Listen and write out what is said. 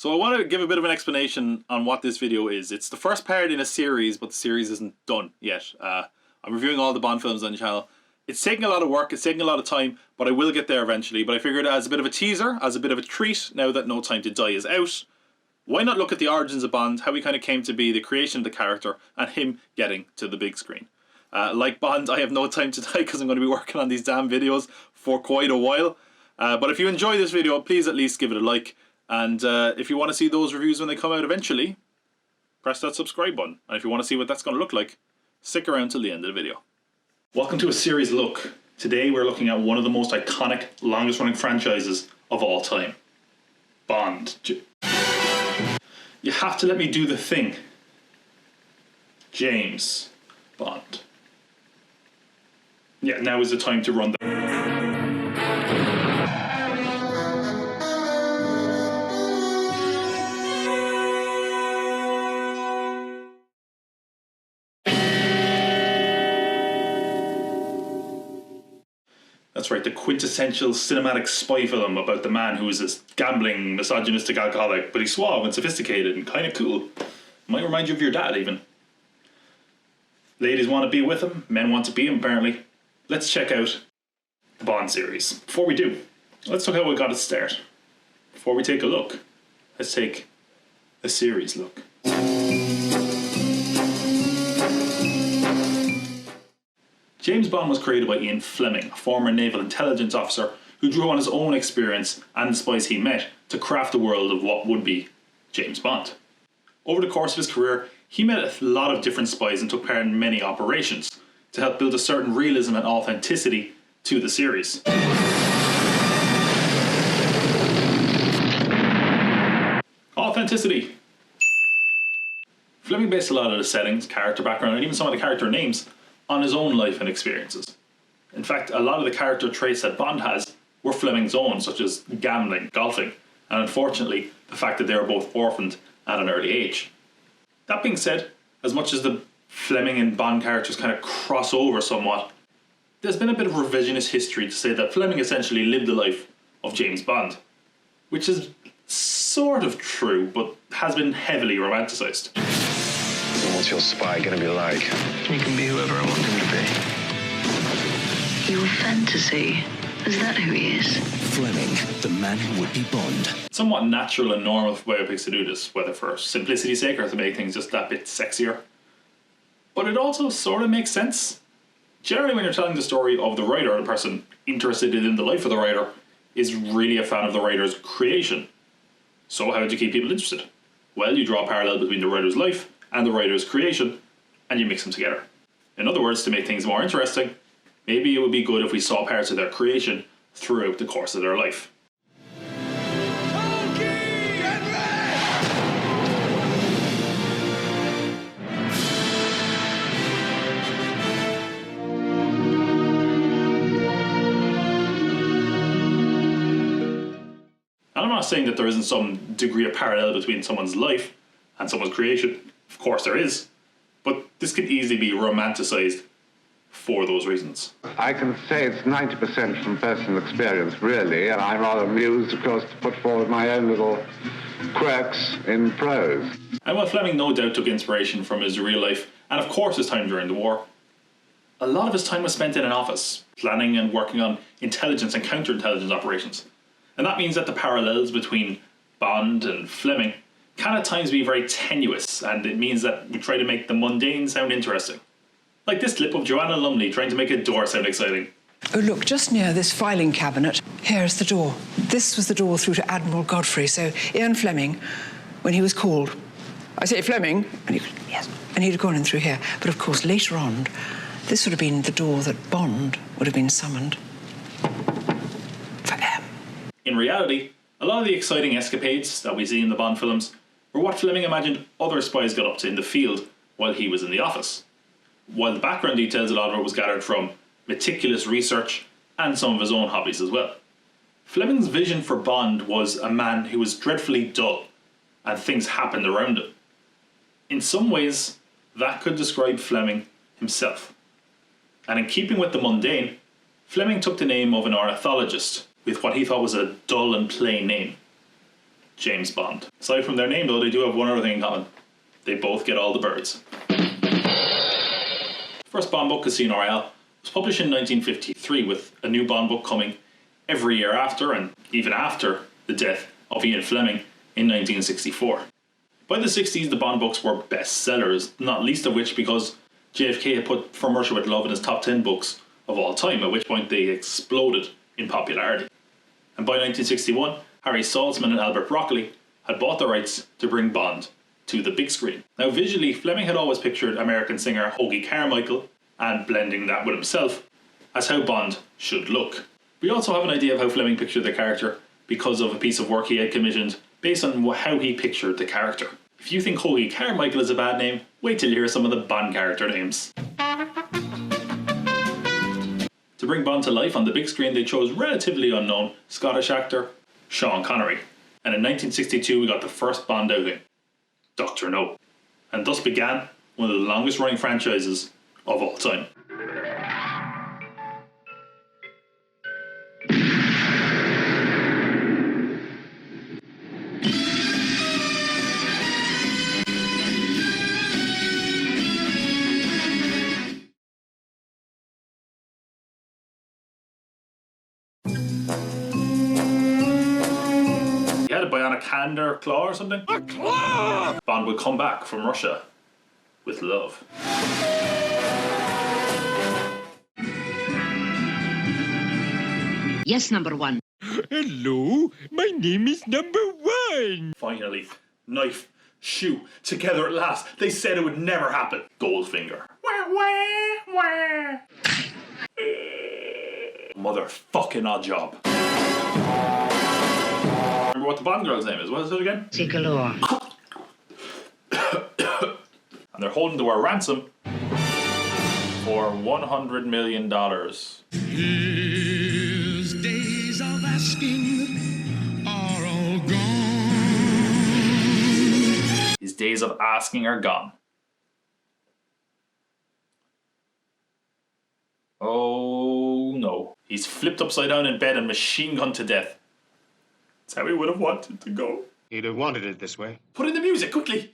So I want to give a bit of an explanation on what this video is. It's the first part in a series, but the series isn't done yet. I'm reviewing all the Bond films on the channel. It's taking a lot of work, it's taking a lot of time, but I will get there eventually. But I figured as a bit of a teaser, as a bit of a treat, now that No Time to Die is out, why not look at the origins of Bond, how he kind of came to be, the creation of the character, and him getting to the big screen. Like Bond, I have no time to die because I'm going to be working on these damn videos for quite a while. But if you enjoy this video, please at least give it a like. And if you want to see those reviews when they come out eventually, press that subscribe button. And if you want to see what that's going to look like, stick around till the end of the video. Welcome to a series look. Today we're looking at one of the most iconic, longest running franchises of all time. Bond. You have to let me do the thing. James Bond. Yeah, now is the time to run the... That's right, the quintessential cinematic spy film about the man who is a gambling, misogynistic alcoholic, but he's suave and sophisticated and kind of cool. Might remind you of your dad, even. Ladies want to be with him, men want to be him, apparently. Let's check out the Bond series. Before we do, let's look how it got its start. Before we take a look, let's take a series look. James Bond was created by Ian Fleming, a former naval intelligence officer who drew on his own experience and the spies he met to craft the world of what would be James Bond. Over the course of his career, he met a lot of different spies and took part in many operations to help build a certain realism and authenticity to the series. Authenticity. Fleming based a lot of the settings, character background, and even some of the character names on his own life and experiences. In fact, a lot of the character traits that Bond has were Fleming's own, such as gambling, golfing, and unfortunately, the fact that they were both orphaned at an early age. That being said, as much as the Fleming and Bond characters kind of cross over somewhat, there's been a bit of revisionist history to say that Fleming essentially lived the life of James Bond, which is sort of true, but has been heavily romanticised. So what's your spy gonna be like? He can be whoever I want him to be. Your fantasy? Is that who he is? Fleming, the man who would be Bond. Somewhat natural and normal for biopics to do this, whether for simplicity's sake or to make things just that bit sexier. But it also sort of makes sense. Generally, when you're telling the story of the writer, the person interested in the life of the writer is really a fan of the writer's creation. So how do you keep people interested? Well, you draw a parallel between the writer's life and the writer's creation, and you mix them together. In other words, to make things more interesting, maybe it would be good if we saw parts of their creation throughout the course of their life. And I'm not saying that there isn't some degree of parallel between someone's life and someone's creation. Of course there is. But this could easily be romanticised for those reasons. I can say it's 90% from personal experience, really, and I'm rather amused, of course, to put forward my own little quirks in prose. And while Fleming no doubt took inspiration from his real life, and of course his time during the war, a lot of his time was spent in an office, planning and working on intelligence and counterintelligence operations. And that means that the parallels between Bond and Fleming can at times be very tenuous, and it means that we try to make the mundane sound interesting. Like this clip of Joanna Lumley trying to make a door sound exciting. Oh look, just near this filing cabinet, here's the door. This was the door through to Admiral Godfrey, so Ian Fleming, when he was called, I say Fleming, and yes, and he'd have gone in through here. But of course, later on, this would have been the door that Bond would have been summoned for M. In reality, a lot of the exciting escapades that we see in the Bond films were what Fleming imagined other spies got up to in the field while he was in the office. While the background details, a lot of it was gathered from meticulous research and some of his own hobbies as well. Fleming's vision for Bond was a man who was dreadfully dull and things happened around him. In some ways, that could describe Fleming himself. And in keeping with the mundane, Fleming took the name of an ornithologist with what he thought was a dull and plain name. James Bond. Aside from their name though, they do have one other thing in common. They both get all the birds. First Bond book, Casino Royale, was published in 1953 with a new Bond book coming every year after, and even after the death of Ian Fleming in 1964. By the 60s, the Bond books were bestsellers, not least of which because JFK had put From Russia With Love in his top 10 books of all time, at which point they exploded in popularity. And by 1961, Harry Saltzman and Albert Broccoli had bought the rights to bring Bond to the big screen. Now visually, Fleming had always pictured American singer Hoagy Carmichael, and blending that with himself, as how Bond should look. We also have an idea of how Fleming pictured the character because of a piece of work he had commissioned based on how he pictured the character. If you think Hoagy Carmichael is a bad name, wait till you hear some of the Bond character names. To bring Bond to life on the big screen, they chose relatively unknown Scottish actor Sean Connery. And in 1962 we got the first Bond outing, Dr. No. And thus began one of the longest running franchises of all time. He had a bionic hand or claw or something? A claw! Bond would come back from Russia with love. Yes, number one. Hello, my name is number one. Finally, knife, shoe, together at last. They said it would never happen. Goldfinger. Motherfucking odd job. Remember what the Bond girl's name is? What is it again? Sigalore. And they're holding to our ransom for $100 million. His days of asking are all gone. His days of asking are gone. Oh no. He's flipped upside down in bed and machine gunned to death. That's how he would have wanted to go. He'd have wanted it this way. Put in the music, quickly!